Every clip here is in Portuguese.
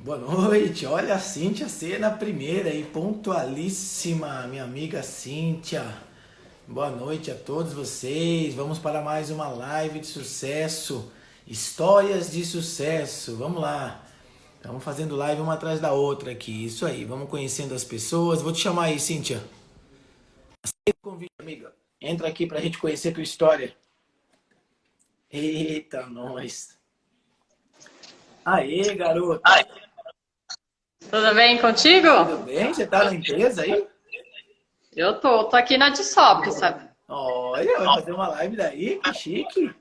Boa noite, olha a Cíntia C na primeira aí, pontualíssima, minha amiga Cíntia. Boa noite a todos vocês. Vamos para mais uma live de sucesso, histórias de sucesso. Vamos lá. Estamos fazendo live uma atrás da outra aqui. Isso aí, vamos conhecendo as pessoas. Vou te chamar aí, Cíntia. Aceita o convite, amiga. Entra aqui para a gente conhecer a tua história. Eita, nós. Aê, garota. Tudo bem contigo? Tudo bem? Você tá na empresa aí? Eu tô aqui na Dissop, sabe? Olha, vai fazer uma live daí, que chique.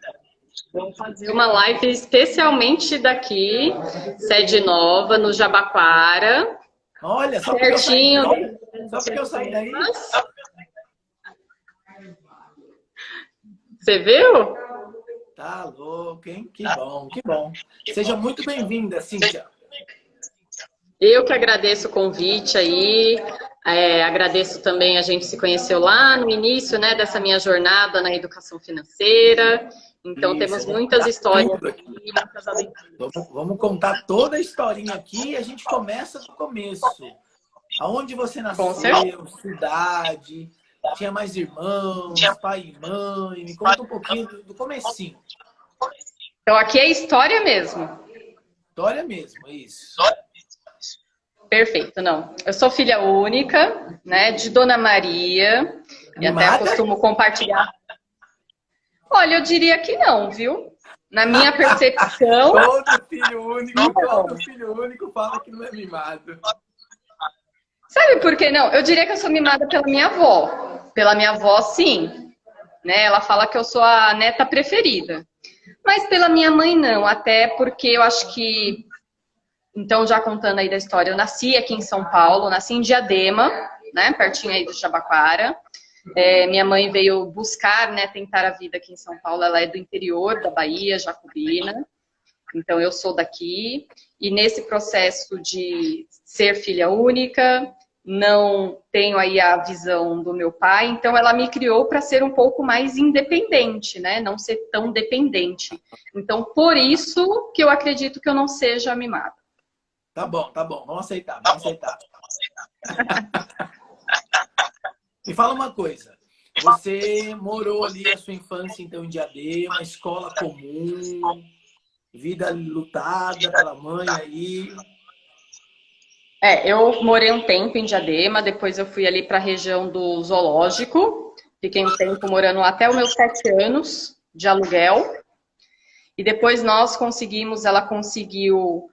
Vou fazer uma live especialmente daqui, sede nova, no Jabaquara. Olha, só porque eu saí Pertinho. daí. Só porque eu saí daí. Você viu? Tá louco, hein? Que bom, que bom. Seja muito bem-vinda, Cíntia. Eu que agradeço o convite aí. Agradeço também, a gente se conheceu lá no início, né, dessa minha jornada na educação financeira. Então, Isso, temos vamos muitas contar histórias tudo aqui, aqui. muitas aventuras. Vamos contar toda a historinha aqui e a gente começa do começo. Aonde você Com certeza. nasceu, cidade, tinha mais irmãos, pai e mãe. Me conta um pouquinho do comecinho. Então, aqui é história mesmo. História mesmo, é isso. Perfeito, não. Eu sou filha única, né, de Dona Maria, e até Animada? costumo compartilhar. Olha, eu diria que não, viu? Na minha percepção, Todo filho único fala que não é mimado. sabe por que não? Eu diria que eu sou mimada pela minha avó. Pela minha avó, sim. Né? Ela fala que eu sou a neta preferida. Mas pela minha mãe, não. Até porque eu acho que... Então, já contando aí da história, eu nasci aqui em São Paulo, nasci em Diadema, né? Pertinho aí do Jabaquara. Minha mãe veio buscar, né, tentar a vida aqui em São Paulo. Ela é do interior da Bahia, Jacobina. Então, eu sou daqui. E nesse processo de ser filha única, não tenho aí a visão do meu pai. Então, ela me criou para ser um pouco mais independente, né? Não ser tão dependente. Então, por isso que eu acredito que eu não seja mimada. Tá bom, tá bom. Vamos aceitar, vamos aceitar. Me fala uma coisa. Você morou ali a sua infância, então, em Diadema, escola comum, vida lutada pela mãe aí. Eu morei um tempo em Diadema, depois eu fui ali para a região do Zoológico. Fiquei um tempo morando lá até os meus 7 anos de aluguel. E depois ela conseguiu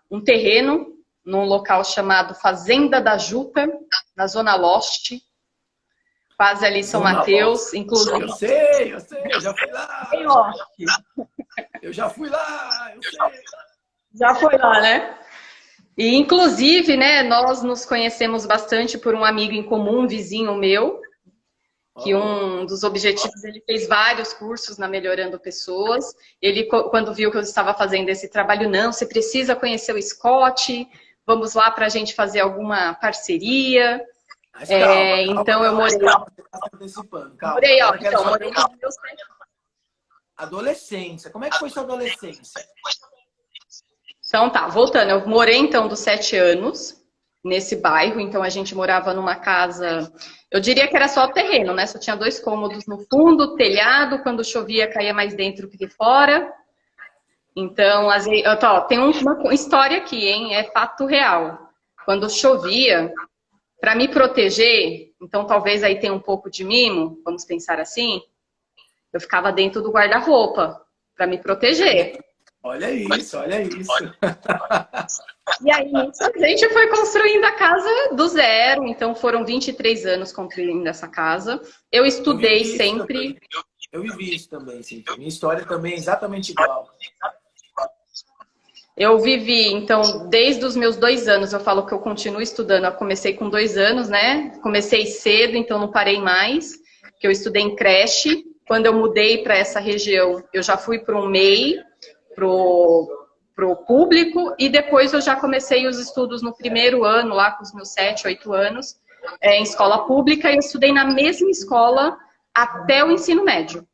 um terreno num local chamado Fazenda da Juta, na Zona Leste, quase ali São Mateus, inclusive. Eu sei, eu já fui lá. Eu já fui lá, eu sei. Já foi lá, né? E, inclusive, né, nós nos conhecemos bastante por um amigo em comum, um vizinho meu, que um dos objetivos, ele fez vários cursos na Melhorando Pessoas. Ele, quando viu que eu estava fazendo esse trabalho, não, você precisa conhecer o Scott, vamos lá para a gente fazer alguma parceria. Mas calma, então eu morei... Calma, você está se antecipando, calma. Morei, ó, Agora eu quero então, saber morei nos meus... adolescência. Como é que foi sua adolescência? Então tá, voltando, eu morei então dos 7 anos nesse bairro, então a gente morava numa casa, eu diria que era só terreno, né? Só tinha 2 cômodos no fundo, telhado, quando chovia caía mais dentro que fora. Então, tem uma história aqui, hein? É fato real. Quando chovia, para me proteger, então talvez aí tenha um pouco de mimo, vamos pensar assim, eu ficava dentro do guarda-roupa para me proteger. Olha isso, olha isso. E aí, a gente foi construindo a casa do zero, então foram 23 anos construindo essa casa. Eu estudei sempre. Eu vivi isso também, sim. Minha história também é exatamente igual. Eu vivi, então, desde os meus 2 anos, eu falo que eu continuo estudando. Eu comecei com 2 anos, né? Comecei cedo, então não parei mais, que eu estudei em creche. Quando eu mudei para essa região, eu já fui para um MEI, pro público, e depois eu já comecei os estudos no primeiro ano, lá com os meus 7, 8 anos, em escola pública, e eu estudei na mesma escola até o ensino médio.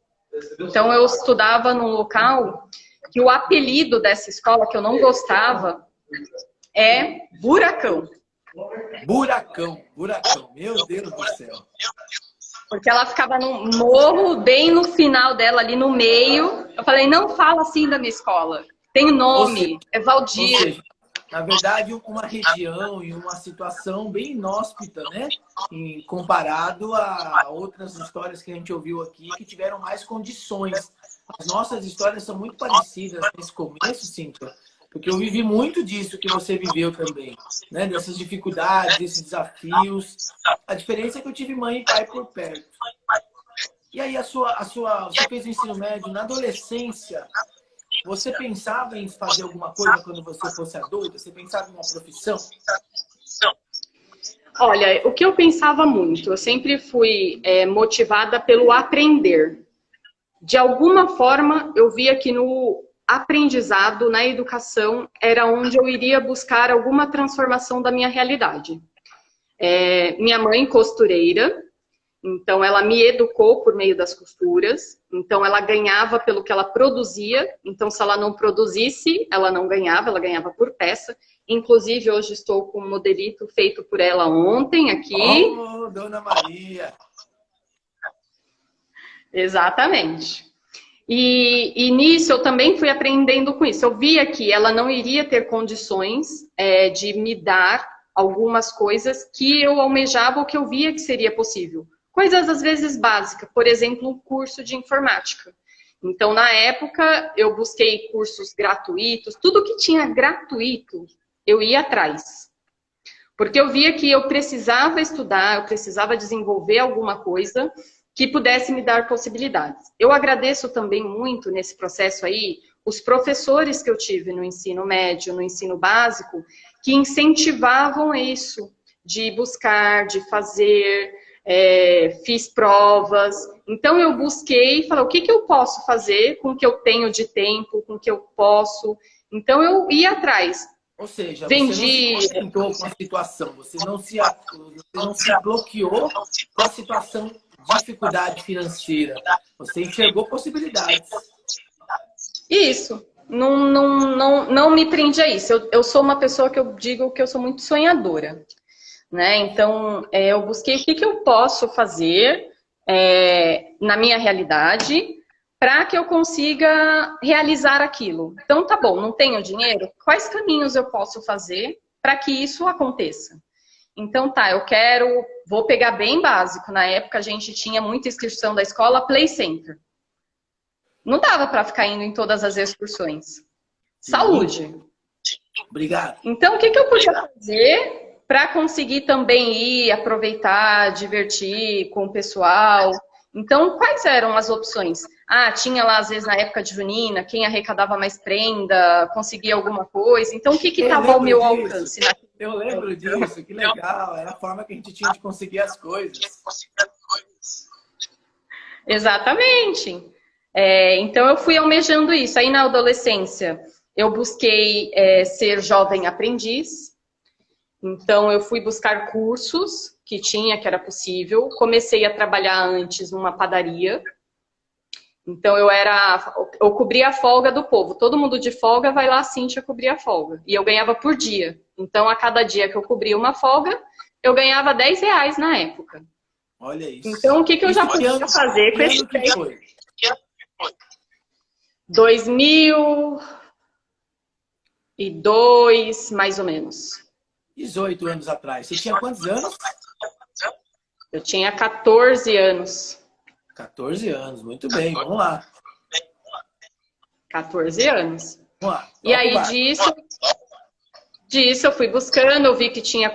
Então eu estudava num local que o apelido dessa escola, que eu não gostava, é buracão. Buracão, meu Deus do céu. Porque ela ficava no morro, bem no final dela, ali no meio. Eu falei, não fala assim da minha escola. Tem nome, é Valdir. Ou seja, na verdade, uma região e uma situação bem inóspita, né? Comparado a outras histórias que a gente ouviu aqui, que tiveram mais condições. As nossas histórias são muito parecidas nesse começo, Cíntia, porque eu vivi muito disso que você viveu também, né? Dessas dificuldades, desses desafios. A diferença é que eu tive mãe e pai por perto. E aí, você fez o ensino médio na adolescência. Você pensava em fazer alguma coisa quando você fosse adulta? Você pensava em uma profissão? Olha, o que eu pensava muito, eu sempre fui motivada pelo aprender. De alguma forma, eu via que no aprendizado, na educação, era onde eu iria buscar alguma transformação da minha realidade. Minha mãe, costureira, então ela me educou por meio das costuras, então ela ganhava pelo que ela produzia, então se ela não produzisse, ela não ganhava, ela ganhava por peça. Inclusive, hoje estou com um modelito feito por ela ontem aqui. Oh, Dona Maria! Exatamente. E nisso eu também fui aprendendo com isso. Eu via que ela não iria ter condições de me dar algumas coisas que eu almejava ou que eu via que seria possível. Coisas às vezes básicas, por exemplo, um curso de informática. Então, na época, eu busquei cursos gratuitos, tudo que tinha gratuito, eu ia atrás. Porque eu via que eu precisava estudar, eu precisava desenvolver alguma coisa que pudesse me dar possibilidades. Eu agradeço também muito nesse processo aí os professores que eu tive no ensino médio, no ensino básico, que incentivavam isso, de buscar, de fazer, fiz provas. Então eu busquei e falei, o que eu posso fazer com o que eu tenho de tempo, com o que eu posso. Então eu ia atrás. Ou seja, Vendi... você não se contentou com a situação, você não se bloqueou com a situação de dificuldade financeira. Você enxergou possibilidades. Isso. Não me prende a isso. Eu sou uma pessoa que eu digo que eu sou muito sonhadora. Né? Então, eu busquei o que eu posso fazer na minha realidade para que eu consiga realizar aquilo. Então, tá bom, não tenho dinheiro? Quais caminhos eu posso fazer para que isso aconteça? Então, tá, vou pegar bem básico. Na época, a gente tinha muita excursão da escola, Play Center. Não dava para ficar indo em todas as excursões. Saúde. Obrigado. Então, o que eu podia fazer para conseguir também ir, aproveitar, divertir com o pessoal? Então, quais eram as opções? Tinha lá, às vezes, na época de junina, quem arrecadava mais prenda, conseguia alguma coisa. Então, o que estava ao meu alcance? Eu lembro disso, que legal. Era a forma que a gente tinha de conseguir as coisas. Exatamente. Então, eu fui almejando isso. Aí, na adolescência, eu busquei ser jovem aprendiz. Então, eu fui buscar cursos que era possível. Comecei a trabalhar antes numa padaria. Então, eu cobria a folga do povo. Todo mundo de folga vai lá, a Cíntia cobria a folga. E eu ganhava por dia. Então, a cada dia que eu cobria uma folga, eu ganhava R$10 na época. Olha isso. Então, o que eu já podia fazer com esse tempo? 2002, mais ou menos. 18 anos atrás. Você tinha quantos anos? Eu tinha 14 anos. 14 anos, muito bem, vamos lá. 14 anos. Vamos lá. E aí disso eu fui buscando, eu vi que tinha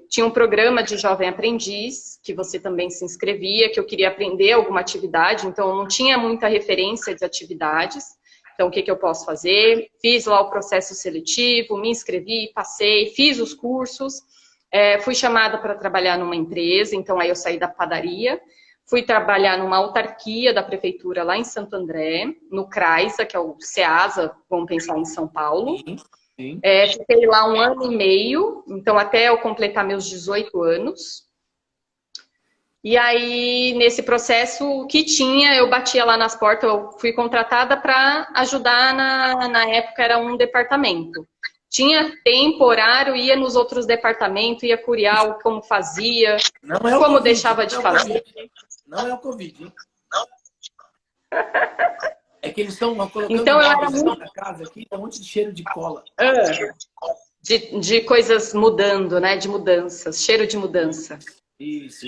tinha um programa de jovem aprendiz, que você também se inscrevia, que eu queria aprender alguma atividade, então eu não tinha muita referência de atividades. Então, o que eu posso fazer? Fiz lá o processo seletivo, me inscrevi, passei, fiz os cursos, fui chamada para trabalhar numa empresa, então aí eu saí da padaria, fui trabalhar numa autarquia da prefeitura lá em Santo André, no CRAISA, que é o CEASA, vamos pensar em São Paulo. Sim. Fiquei lá 1 ano e meio, então até eu completar meus 18 anos. E aí, nesse processo que tinha, eu batia lá nas portas, eu fui contratada para ajudar, na época era um departamento. Tinha tempo, horário, ia nos outros departamentos, ia curiar como fazia, Não é o como Covid, deixava de não é o fazer. Covid. Não é o Covid, hein? É que eles estão colocando Então eu era móveis aqui muito na casa, aqui, tá um monte de cheiro de cola. de coisas mudando, né? De mudanças, cheiro de mudança. Isso.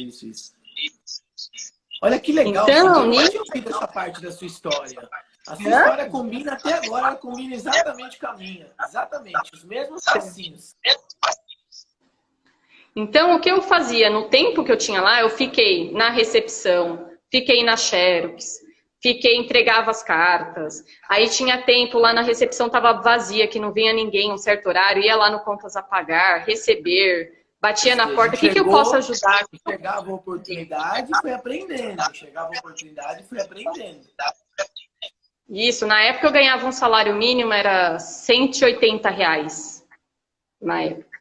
Olha que legal, Cintia. Eu Então, nunca nisso. tinha ouvido essa parte da sua história. A sua história combina até agora, ela combina exatamente com a minha. Exatamente, os mesmos passinhos. Então, o que eu fazia no tempo que eu tinha lá, eu fiquei na recepção, fiquei na Xerox, entregava as cartas. Aí tinha tempo lá na recepção, estava vazia, que não vinha ninguém um certo horário, ia lá no Contas a Pagar, receber, batia na porta, o que eu posso ajudar? Chegava a oportunidade, foi aprendendo. Chegava a oportunidade, foi aprendendo. Isso, na época eu ganhava um salário mínimo, era R$ 180, na época.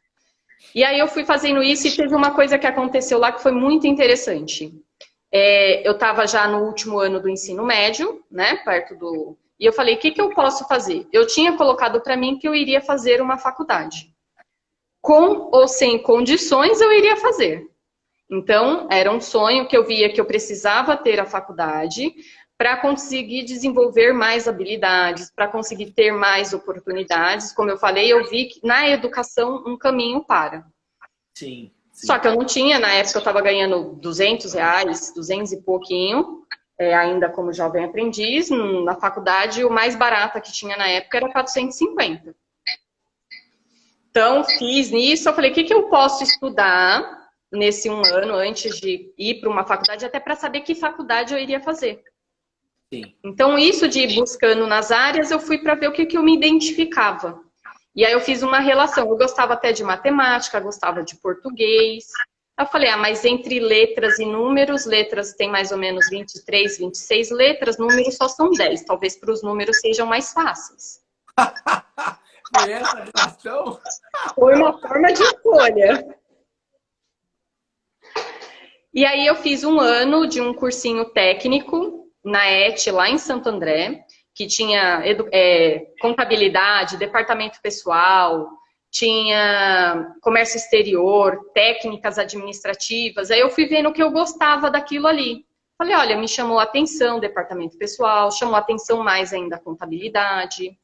E aí eu fui fazendo isso e teve uma coisa que aconteceu lá que foi muito interessante. Eu estava já no último ano do ensino médio, né, perto do... E eu falei, o que eu posso fazer? Eu tinha colocado para mim que eu iria fazer uma faculdade. Com ou sem condições, eu iria fazer. Então, era um sonho que eu via que eu precisava ter a faculdade para conseguir desenvolver mais habilidades, para conseguir ter mais oportunidades. Como eu falei, eu vi que na educação um caminho para. Sim. Só que eu não tinha, na época eu estava ganhando R$ 200, 200 e pouquinho, ainda como jovem aprendiz. Na faculdade, o mais barato que tinha na época era 450. Então, fiz nisso, eu falei, o que eu posso estudar nesse um ano antes de ir para uma faculdade, até para saber que faculdade eu iria fazer. Sim. Então, isso de ir buscando nas áreas, eu fui para ver o que eu me identificava. E aí eu fiz uma relação. Eu gostava até de matemática, gostava de português. Eu falei, mas entre letras e números, letras tem mais ou menos 23, 26 letras, números só são 10. Talvez para os números sejam mais fáceis. Foi essa a relação? Foi uma forma de escolha. E aí eu fiz um ano de um cursinho técnico na ET, lá em Santo André, que tinha contabilidade, departamento pessoal, tinha comércio exterior, técnicas administrativas. Aí eu fui vendo que eu gostava daquilo ali. Falei, olha, me chamou a atenção o departamento pessoal, chamou a atenção mais ainda a contabilidade.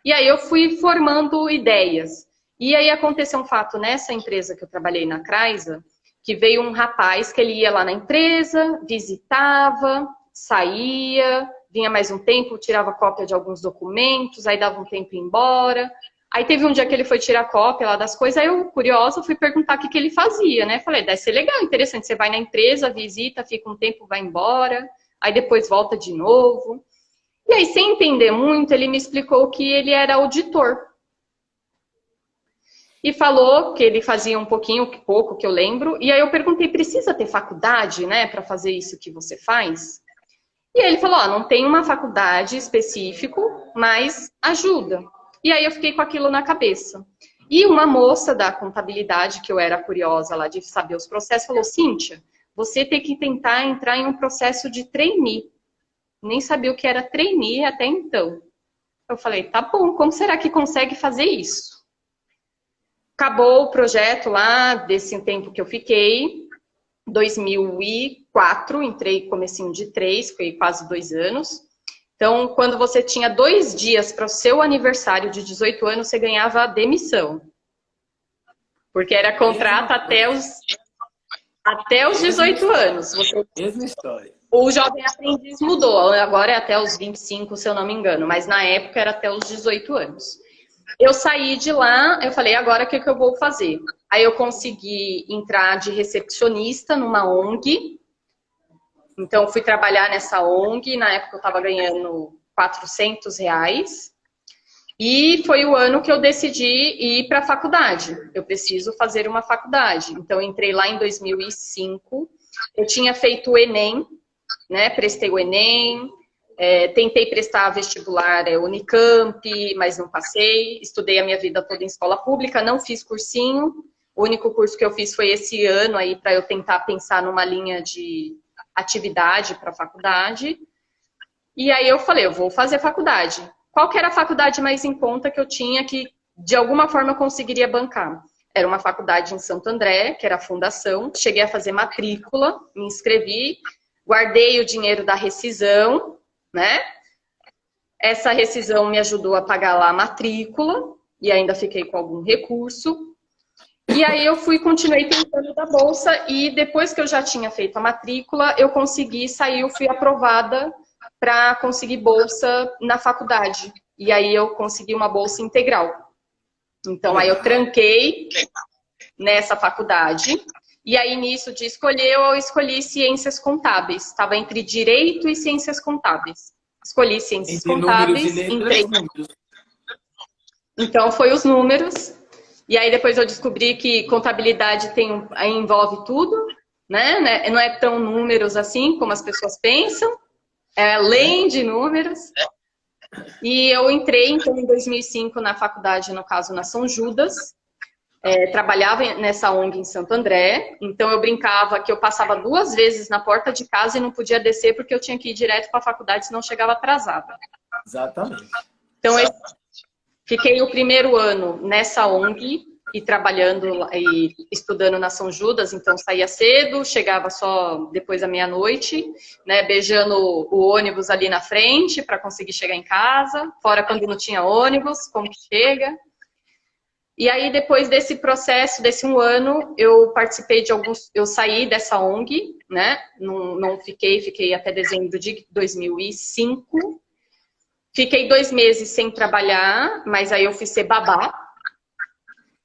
E aí eu fui formando ideias. E aí aconteceu um fato nessa empresa que eu trabalhei na Chrysler, que veio um rapaz que ele ia lá na empresa, visitava, saía, vinha mais um tempo, tirava cópia de alguns documentos, aí dava um tempo e ia embora. Aí teve um dia que ele foi tirar cópia lá das coisas, aí eu, curiosa, fui perguntar o que ele fazia, né? Falei, deve ser legal, interessante, você vai na empresa, visita, fica um tempo, vai embora, aí depois volta de novo. E aí, sem entender muito, ele me explicou que ele era auditor. E falou que ele fazia um pouquinho, pouco que eu lembro. E aí eu perguntei, precisa ter faculdade, né, para fazer isso que você faz? E aí ele falou, não tem uma faculdade específico, mas ajuda. E aí eu fiquei com aquilo na cabeça. E uma moça da contabilidade, que eu era curiosa lá de saber os processos, falou, Cíntia, você tem que tentar entrar em um processo de trainee. Nem sabia o que era trainee até então. Eu falei, tá bom, como será que consegue fazer isso? Acabou o projeto lá, desse tempo que eu fiquei, 2004, entrei comecinho de 3, foi quase 2 anos. Então, quando você tinha 2 dias para o seu aniversário de 18 anos, você ganhava a demissão. Porque era contrato até os 18 anos. Mesma história. O jovem aprendiz mudou, agora é até os 25, se eu não me engano, mas na época era até os 18 anos. Eu saí de lá, eu falei, agora o que eu vou fazer? Aí eu consegui entrar de recepcionista numa ONG, então fui trabalhar nessa ONG, na época eu estava ganhando R$ 400, e foi o ano que eu decidi ir para a faculdade. Eu preciso fazer uma faculdade, então eu entrei lá em 2005, eu tinha feito o Enem, né? Prestei o Enem, tentei prestar vestibular Unicamp, mas não passei. Estudei a minha vida toda em escola pública, não fiz cursinho. O único curso que eu fiz foi esse ano aí para eu tentar pensar numa linha de atividade para a faculdade. E aí eu falei, eu vou fazer faculdade. Qual que era a faculdade mais em conta que eu tinha que de alguma forma eu conseguiria bancar. Era uma faculdade em Santo André, que era a fundação. Cheguei a fazer matrícula, me inscrevi, guardei o dinheiro da rescisão, né? Essa rescisão me ajudou a pagar lá a matrícula e ainda fiquei com algum recurso. E aí eu continuei tentando da bolsa e depois que eu já tinha feito a matrícula, eu consegui sair, eu fui aprovada para conseguir bolsa na faculdade. E aí eu consegui uma bolsa integral. Então, aí eu tranquei nessa faculdade. E aí, nisso de escolher, eu escolhi ciências contábeis. Estava entre direito e ciências contábeis. Escolhi ciências Entre contábeis. números e letras, entrei. números. Então, foi os números. E aí, depois eu descobri que contabilidade envolve tudo, né? Não é tão números assim como as pessoas pensam. É além de números. E eu entrei, então, em 2005 na faculdade, no caso, na São Judas. Trabalhava nessa ONG em Santo André. Então, eu brincava que eu passava 2 vezes na porta de casa e não podia descer porque eu tinha que ir direto para a faculdade, senão chegava atrasada. Exatamente. Então, eu fiquei o primeiro ano nessa ONG e trabalhando e estudando na São Judas. Então, saía cedo, chegava só depois da meia-noite, né, beijando o ônibus ali na frente para conseguir chegar em casa. Fora quando não tinha ônibus, como que chega. E aí, depois desse processo, desse 1 ano, eu participei de eu saí dessa ONG, né? Não fiquei até dezembro de 2005. Fiquei 2 meses sem trabalhar, mas aí eu fui ser babá.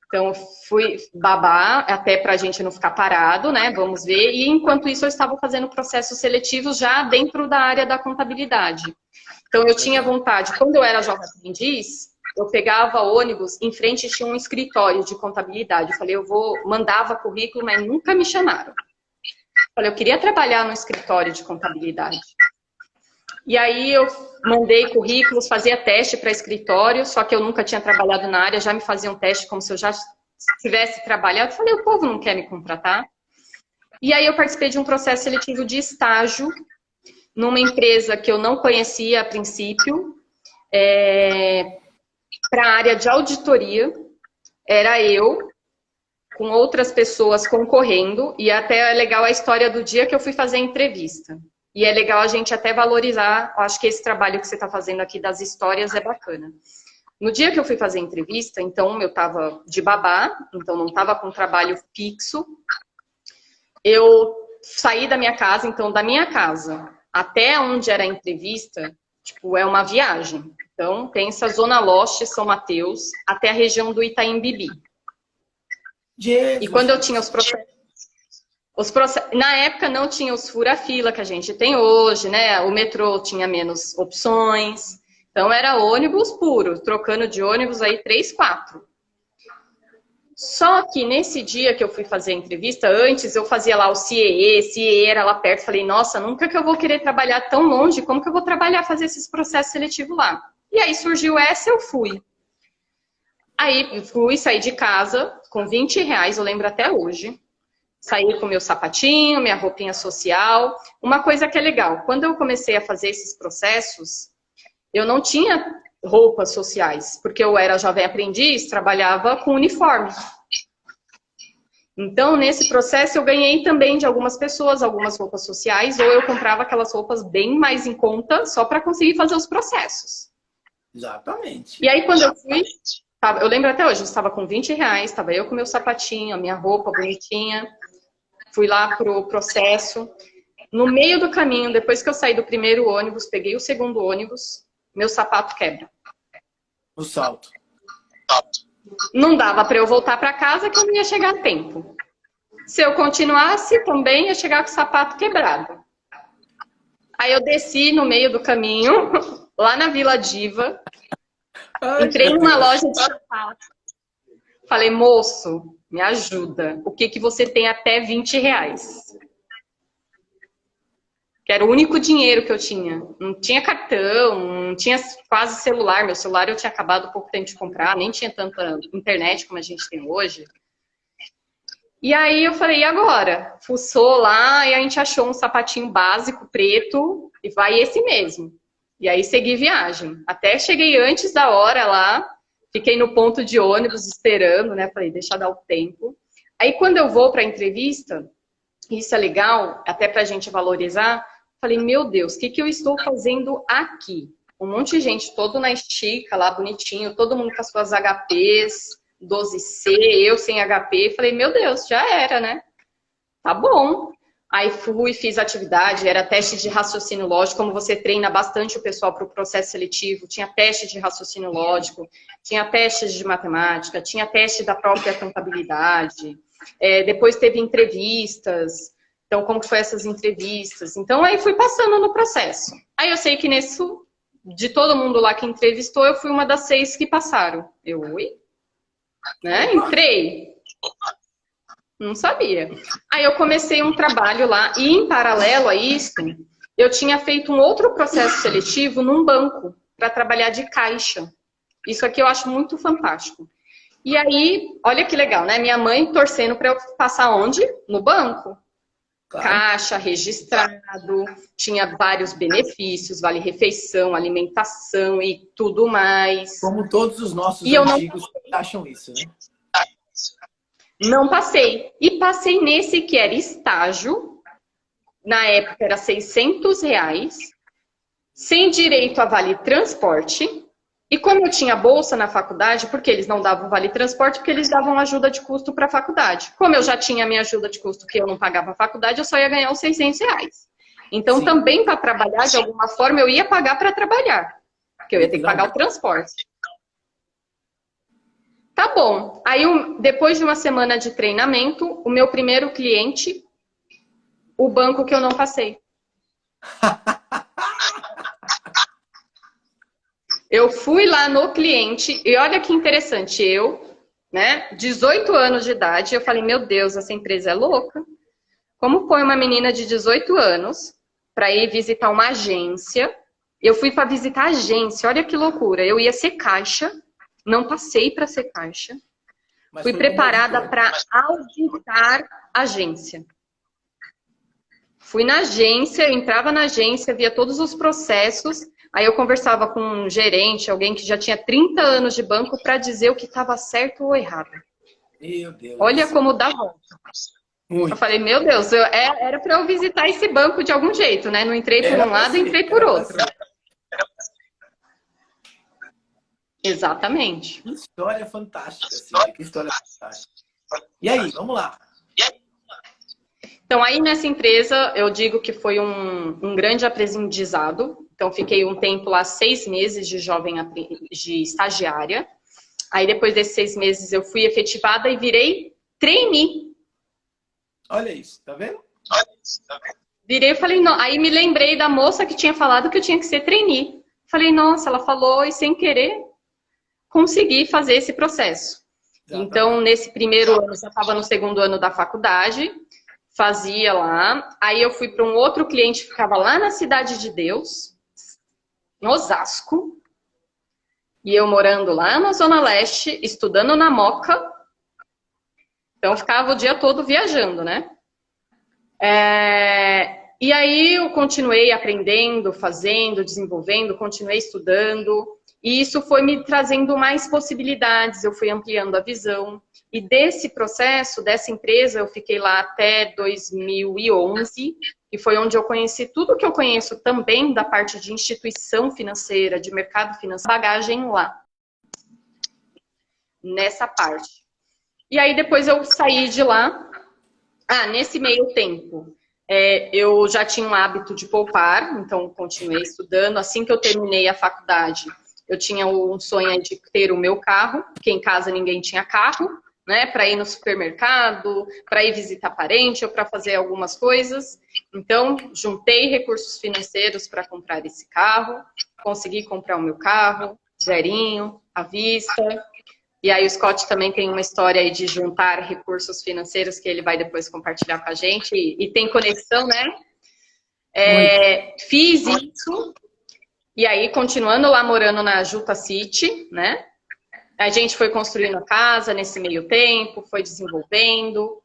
Então, fui babá, até pra gente não ficar parado, né? Vamos ver. E enquanto isso, eu estava fazendo processos seletivos já dentro da área da contabilidade. Então, eu tinha vontade, quando eu era jovem aprendiz, eu pegava ônibus, em frente tinha um escritório de contabilidade. Eu falei, mandava currículo, mas nunca me chamaram. Eu falei, eu queria trabalhar no escritório de contabilidade. E aí eu mandei currículos, fazia teste para escritório, só que eu nunca tinha trabalhado na área, já me faziam teste como se eu já tivesse trabalhado. Eu falei, o povo não quer me contratar. E aí eu participei de um processo seletivo de estágio numa empresa que eu não conhecia a princípio, para a área de auditoria. Era eu, com outras pessoas concorrendo, e até é legal a história do dia que eu fui fazer a entrevista. E é legal a gente até valorizar, eu acho que esse trabalho que você está fazendo aqui das histórias é bacana. No dia que eu fui fazer a entrevista, então eu estava de babá, então não estava com trabalho fixo. Eu saí da minha casa, então da minha casa até onde era a entrevista, tipo, é uma viagem. Então, pensa Zona Leste, São Mateus, até a região do Itaim Bibi. Jesus. E quando eu tinha os processos, na época não tinha os fura-fila que a gente tem hoje, né? O metrô tinha menos opções. Então era ônibus puro, trocando de ônibus aí 3, 4. Só que nesse dia que eu fui fazer a entrevista, antes eu fazia lá o CIE era lá perto. Falei, nossa, nunca que eu vou querer trabalhar tão longe, como que eu vou trabalhar, fazer esses processos seletivos lá? E aí surgiu essa, eu fui. Aí fui, saí de casa com R$20, eu lembro até hoje. Saí com meu sapatinho, minha roupinha social. Uma coisa que é legal, quando eu comecei a fazer esses processos, eu não tinha roupas sociais, porque eu era jovem aprendiz, trabalhava com uniforme. Então, nesse processo, eu ganhei também de algumas pessoas algumas roupas sociais, ou eu comprava aquelas roupas bem mais em conta, só para conseguir fazer os processos. Exatamente. E aí, quando eu fui, eu lembro até hoje, eu estava com R$20, estava eu com meu sapatinho, a minha roupa bonitinha. Fui lá pro processo. No meio do caminho, depois que eu saí do primeiro ônibus, peguei o segundo ônibus, meu sapato quebra. O salto. Não dava para eu voltar para casa que eu não ia chegar a tempo. Se eu continuasse, também ia chegar com o sapato quebrado. Aí eu desci no meio do caminho, lá na Vila Diva. Entrei numa loja de sapato. Falei, moço, me ajuda. O que você tem até R$20? Que era o único dinheiro que eu tinha. Não tinha cartão, não tinha quase celular. Meu celular eu tinha acabado há pouco tempo de comprar, nem tinha tanta internet como a gente tem hoje. E aí eu falei, e agora? Fuçou lá e a gente achou um sapatinho básico, preto, e vai esse mesmo. E aí segui viagem. Até cheguei antes da hora lá, Fiquei no ponto de ônibus esperando, né? Falei, deixa dar o tempo. Aí quando eu vou para a entrevista, isso é legal, até para a gente valorizar, falei, meu Deus, o que, que eu estou fazendo aqui? Um monte de gente, todo na estica, lá bonitinho, todo mundo com as suas HPs, 12C, eu sem HP. Falei, meu Deus, já era, né? Tá bom. Aí fui, fiz atividade, era teste de raciocínio lógico, como você treina bastante o pessoal para o processo seletivo, tinha teste de raciocínio lógico, tinha testes de matemática, tinha teste da própria contabilidade, depois teve entrevistas, então como que foi essas entrevistas? Então aí fui passando no processo. Aí eu sei que de todo mundo lá que entrevistou, eu fui uma das 6 que passaram. Eu, oi? Né? Entrei. Não sabia. Aí eu comecei um trabalho lá e, em paralelo a isso, eu tinha feito um outro processo seletivo num banco para trabalhar de caixa. Isso aqui eu acho muito fantástico. E aí, olha que legal, né? Minha mãe torcendo para eu passar onde? No banco. Claro. Caixa, registrado, tinha vários benefícios, vale-refeição, alimentação e tudo mais. Como todos os nossos antigos acham isso, né? Não passei. E passei nesse que era estágio. Na época era R$ 600, sem direito a vale transporte. E como eu tinha bolsa na faculdade, porque eles não davam vale transporte, porque eles davam ajuda de custo para a faculdade. Como eu já tinha minha ajuda de custo que eu não pagava a faculdade, eu só ia ganhar os R$ 600. Então, também para trabalhar, de alguma forma, eu ia pagar para trabalhar. Porque eu ia ter que pagar o transporte. Tá bom. Aí, depois de uma semana de treinamento, o meu primeiro cliente, o banco que eu não passei. Eu fui lá no cliente e olha que interessante, né, 18 anos de idade, eu falei, meu Deus, essa empresa é louca. Como põe uma menina de 18 anos para ir visitar uma agência? Eu fui para visitar a agência, olha que loucura. Eu ia ser caixa. Não passei para ser caixa. Fui preparada para auditar a agência. Fui na agência, eu entrava na agência, via todos os processos. Aí eu conversava com um gerente, alguém que já tinha 30 anos de banco, para dizer o que estava certo ou errado. Meu Deus. Olha como dá volta. Muito. Eu falei, meu Deus, era para eu visitar esse banco de algum jeito, né? Não entrei por um lado, entrei por outro. Exatamente. Que história fantástica, Cíntia. Que história fantástica. E aí, vamos lá. Então, aí nessa empresa, eu digo que foi um grande aprendizado. Então, fiquei um tempo lá, 6 meses de estagiária. Aí, depois desses 6 meses, eu fui efetivada e virei trainee. Olha isso, tá vendo? Virei e falei, não. Aí me lembrei da moça que tinha falado que eu tinha que ser trainee. Falei, nossa, ela falou e sem querer consegui fazer esse processo. Então, nesse primeiro ano, eu já estava no segundo ano da faculdade, fazia lá. Aí eu fui para um outro cliente que ficava lá na Cidade de Deus, em Osasco. E eu morando lá na Zona Leste, estudando na Moca. Então, eu ficava o dia todo viajando, né? E aí eu continuei aprendendo, fazendo, desenvolvendo, continuei estudando. E isso foi me trazendo mais possibilidades, eu fui ampliando a visão. E desse processo, dessa empresa, eu fiquei lá até 2011, e foi onde eu conheci tudo que eu conheço também da parte de instituição financeira, de mercado financeiro, bagagem lá, nessa parte. E aí depois eu saí de lá. Nesse meio tempo, eu já tinha um hábito de poupar, então continuei estudando. Assim que eu terminei a faculdade, eu tinha um sonho de ter o meu carro, porque em casa ninguém tinha carro, né? Para ir no supermercado, para ir visitar parente ou para fazer algumas coisas. Então, juntei recursos financeiros para comprar esse carro, consegui comprar o meu carro, zerinho, à vista. E aí o Scott também tem uma história aí de juntar recursos financeiros que ele vai depois compartilhar com a gente. E tem conexão, né? Fiz isso. E aí, continuando lá morando na Juta City, né? A gente foi construindo a casa nesse meio tempo, foi desenvolvendo.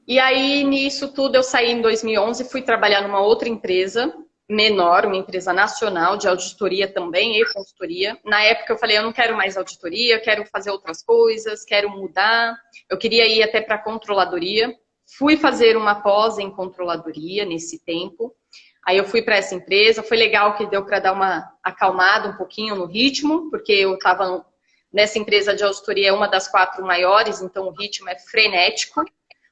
E aí, nisso tudo, eu saí em 2011, fui trabalhar numa outra empresa, menor, uma empresa nacional de auditoria também e consultoria. Na época eu falei, eu não quero mais auditoria, eu quero fazer outras coisas, quero mudar. Eu queria ir até para a controladoria. Fui fazer uma pós em controladoria nesse tempo. Aí eu fui para essa empresa, foi legal que deu para dar uma acalmada um pouquinho no ritmo, porque eu estava nessa empresa de auditoria, é uma das 4 maiores, então o ritmo é frenético.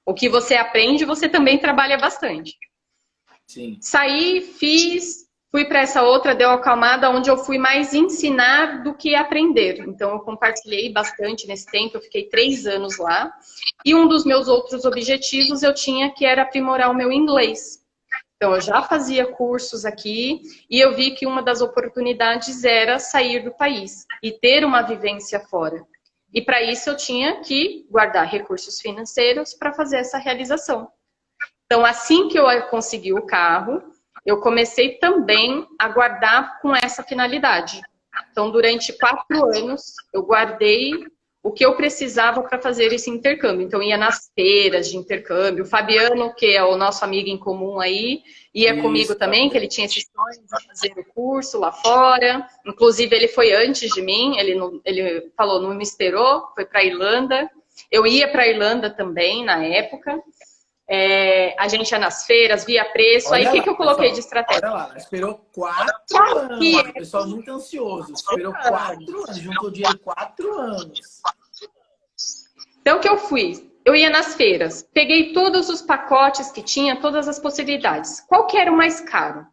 O que você aprende, você também trabalha bastante. Sim. Saí, fui para essa outra, deu acalmada, onde eu fui mais ensinar do que aprender. Então, eu compartilhei bastante nesse tempo, eu fiquei 3 anos lá. E um dos meus outros objetivos eu tinha que era aprimorar o meu inglês. Então, eu já fazia cursos aqui e eu vi que uma das oportunidades era sair do país e ter uma vivência fora. E para isso eu tinha que guardar recursos financeiros para fazer essa realização. Então, assim que eu consegui o carro, eu comecei também a guardar com essa finalidade. Então, durante 4 anos, eu guardei o que eu precisava para fazer esse intercâmbio. Então, ia nas feiras de intercâmbio. O Fabiano, que é o nosso amigo em comum aí, ia comigo também, que ele tinha esse sonho de fazer o curso lá fora. Inclusive, ele foi antes de mim, ele falou, não me esperou, foi para a Irlanda. Eu ia para a Irlanda também, na época. A gente ia nas feiras, via preço. Olha aí, o que eu coloquei de estratégia? Olha lá, esperou 4 anos. O pessoal muito ansioso. Esperou 4 anos, juntou dinheiro 4 anos. Então, o que eu fiz? Eu ia nas feiras, peguei todos os pacotes que tinha, todas as possibilidades. Qual que era o mais caro?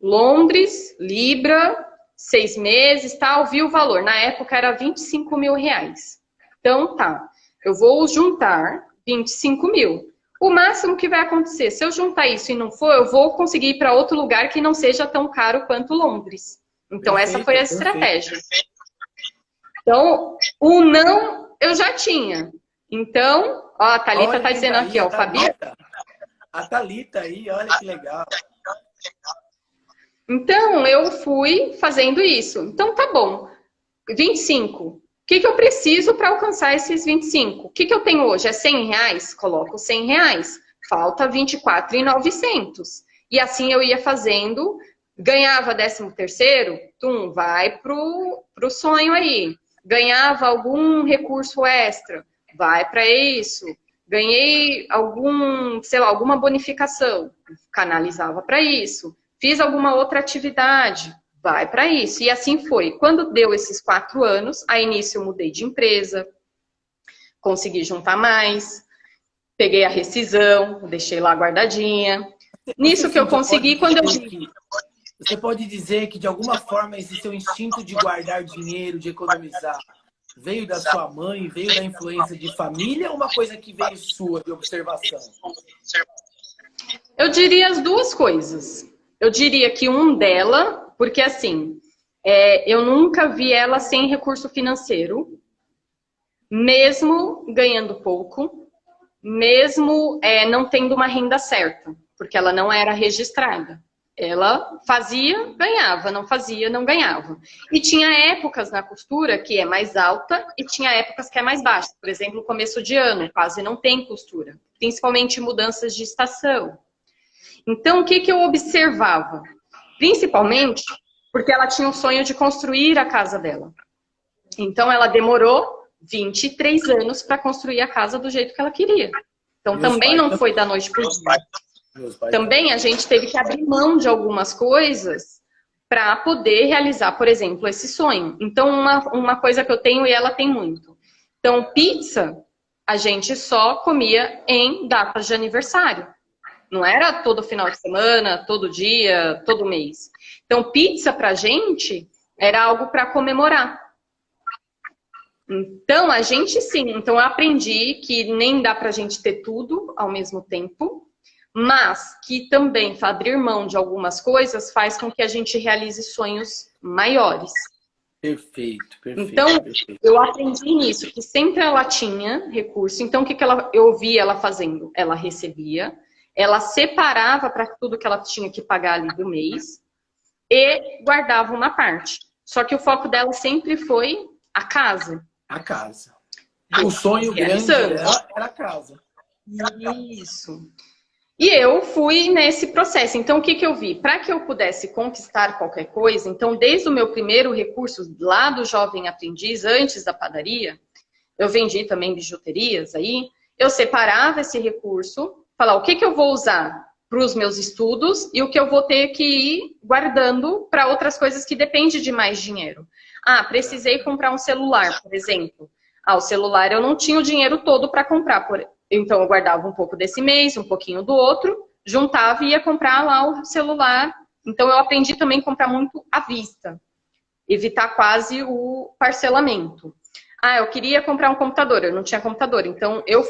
Londres, Libra, 6 meses, tal, vi o valor. Na época era 25 mil reais. Então, tá, eu vou juntar 25 mil. O máximo que vai acontecer, se eu juntar isso e não for, eu vou conseguir ir para outro lugar que não seja tão caro quanto Londres. Então, essa foi a estratégia. Então, o não eu já tinha. Então, ó, a Thalita tá dizendo aqui, ó, o Fabiano. A Thalita aí, olha que legal. Então, eu fui fazendo isso. Então, tá bom. 25. O que eu preciso para alcançar esses 25? O que eu tenho hoje? É 100 reais? Coloco 100 reais. Falta 24.900. E assim eu ia fazendo. Ganhava 13º, vai pro sonho aí. Ganhava algum recurso extra, vai para isso. Ganhei alguma bonificação, canalizava para isso. Fiz alguma outra atividade, vai para isso. E assim foi. Quando deu esses 4 anos, a início eu mudei de empresa, consegui juntar mais, peguei a rescisão, deixei lá guardadinha. Nisso que eu consegui, quando eu vi. Você pode dizer que, de alguma forma, esse seu instinto de guardar dinheiro, de economizar, veio da sua mãe, veio da influência de família ou uma coisa que veio sua, de observação? Eu diria as duas coisas. Eu diria que dela, porque assim, eu nunca vi ela sem recurso financeiro, mesmo ganhando pouco, mesmo não tendo uma renda certa, porque ela não era registrada. Ela fazia, ganhava, não fazia, não ganhava. E tinha épocas na costura que é mais alta e tinha épocas que é mais baixa. Por exemplo, no começo de ano, quase não tem costura. Principalmente mudanças de estação. Então, o que eu observava? Principalmente porque ela tinha o sonho de construir a casa dela. Então, ela demorou 23 anos para construir a casa do jeito que ela queria. Então, também não foi da noite para o dia. Também a gente teve que abrir mão de algumas coisas para poder realizar, por exemplo, esse sonho. Então, uma coisa que eu tenho e ela tem muito. Então, pizza, a gente só comia em datas de aniversário. Não era todo final de semana, todo dia, todo mês. Então, pizza pra gente era algo para comemorar. Então, a gente sim. Então, eu aprendi que nem dá pra gente ter tudo ao mesmo tempo. Mas que também abrir mão de algumas coisas faz com que a gente realize sonhos maiores. Perfeito, perfeito. Então, perfeito. Eu aprendi nisso, que sempre ela tinha recurso. Então, o que eu via ela fazendo? Ela recebia, ela separava para tudo que ela tinha que pagar ali do mês e guardava uma parte. Só que o foco dela sempre foi a casa. A casa. O sonho grande dela era a casa. Isso. E eu fui nesse processo. Então, o que que eu vi? Para que eu pudesse conquistar qualquer coisa, então, desde o meu primeiro recurso lá do jovem aprendiz, antes da padaria, eu vendi também bijuterias aí, eu separava esse recurso, falar o que que eu vou usar para os meus estudos e o que eu vou ter que ir guardando para outras coisas que dependem de mais dinheiro. Ah, precisei comprar um celular, por exemplo. Ah, o celular eu não tinha o dinheiro todo para comprar, então eu guardava um pouco desse mês, um pouquinho do outro, juntava e ia comprar lá o celular. Então eu aprendi também a comprar muito à vista, evitar quase o parcelamento. Ah, eu queria comprar um computador, eu não tinha computador, então eu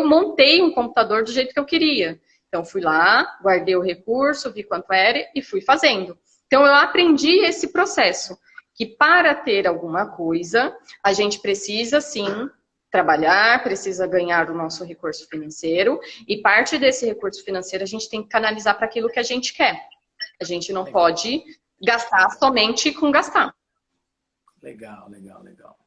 montei um computador do jeito que eu queria. Então fui lá, guardei o recurso, vi quanto era e fui fazendo. Então eu aprendi esse processo, que para ter alguma coisa, a gente precisa sim trabalhar, precisa ganhar o nosso recurso financeiro, e parte desse recurso financeiro a gente tem que canalizar para aquilo que a gente quer. A gente não pode gastar somente com gastar. Legal, legal, legal.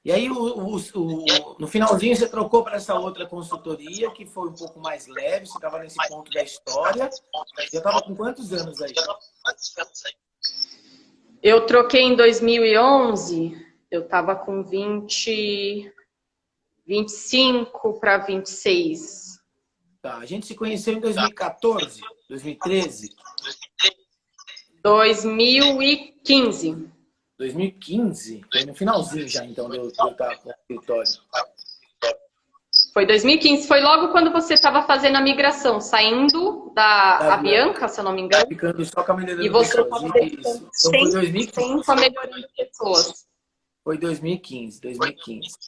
E aí, no finalzinho, você trocou para essa outra consultoria, que foi um pouco mais leve, você estava nesse ponto da história. Já estava com quantos anos aí? Eu troquei em 2011, eu estava com 25 para 26. Tá, a gente se conheceu em 2014, 2013? 2015. 2015? Foi no finalzinho já, então, de eu estar com o escritório. Foi 2015, foi logo quando você estava fazendo a migração, saindo da Avianca, se eu não me engano. Ficando só com a melhoria e você estava então foi 2015. Com a melhoria de pessoas. Foi 2015.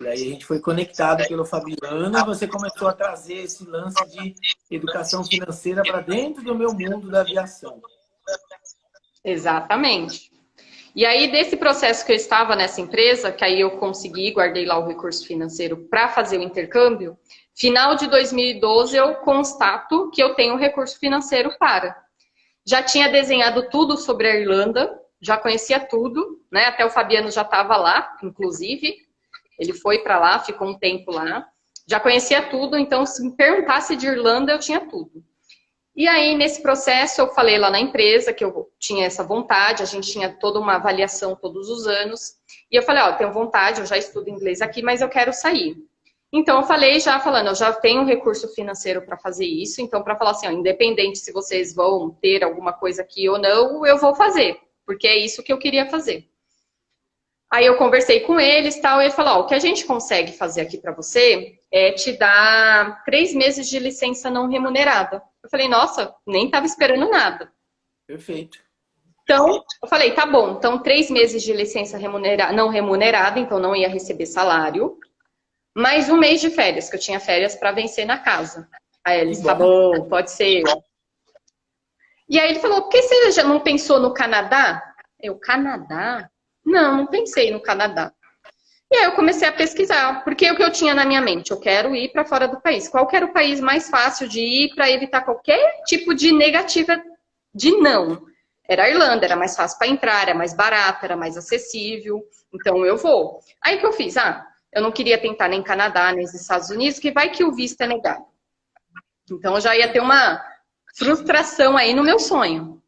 E aí a gente foi conectado pelo Fabiano e você começou a trazer esse lance de educação financeira para dentro do meu mundo da aviação. Exatamente. E aí, desse processo que eu estava nessa empresa, que aí eu consegui, guardei lá o recurso financeiro para fazer o intercâmbio, final de 2012 eu constato que eu tenho recurso financeiro para. Já tinha desenhado tudo sobre a Irlanda, já conhecia tudo, né? Até o Fabiano já estava lá, inclusive. Ele foi para lá, ficou um tempo lá. Já conhecia tudo, então se me perguntasse de Irlanda, eu tinha tudo. E aí, nesse processo, eu falei lá na empresa que eu tinha essa vontade, a gente tinha toda uma avaliação todos os anos. E eu falei, ó, eu tenho vontade, eu já estudo inglês aqui, mas eu quero sair. Então, eu falei já falando, eu já tenho recurso financeiro para fazer isso. Então, para falar assim, ó, independente se vocês vão ter alguma coisa aqui ou não, eu vou fazer, porque é isso que eu queria fazer. Aí eu conversei com eles e tal, e ele falou, ó, o que a gente consegue fazer aqui para você é te dar 3 meses de licença não remunerada. Eu falei, nossa, nem estava esperando nada. Perfeito. Então, eu falei, tá bom, então 3 meses de licença não remunerada, então não ia receber salário, mais 1 mês de férias, que eu tinha férias para vencer na casa. Aí eles, tá bom, pode ser. E aí ele falou, por que você já não pensou no Canadá? Eu, Canadá? Não pensei no Canadá. E aí eu comecei a pesquisar, porque o que eu tinha na minha mente? Eu quero ir para fora do país. Qual que era o país mais fácil de ir para evitar qualquer tipo de negativa de não? Era a Irlanda, era mais fácil para entrar, era mais barato, era mais acessível. Então eu vou. Aí o que eu fiz? Eu não queria tentar nem Canadá, nem os Estados Unidos, que vai que o visto é negado. Então eu já ia ter uma frustração aí no meu sonho.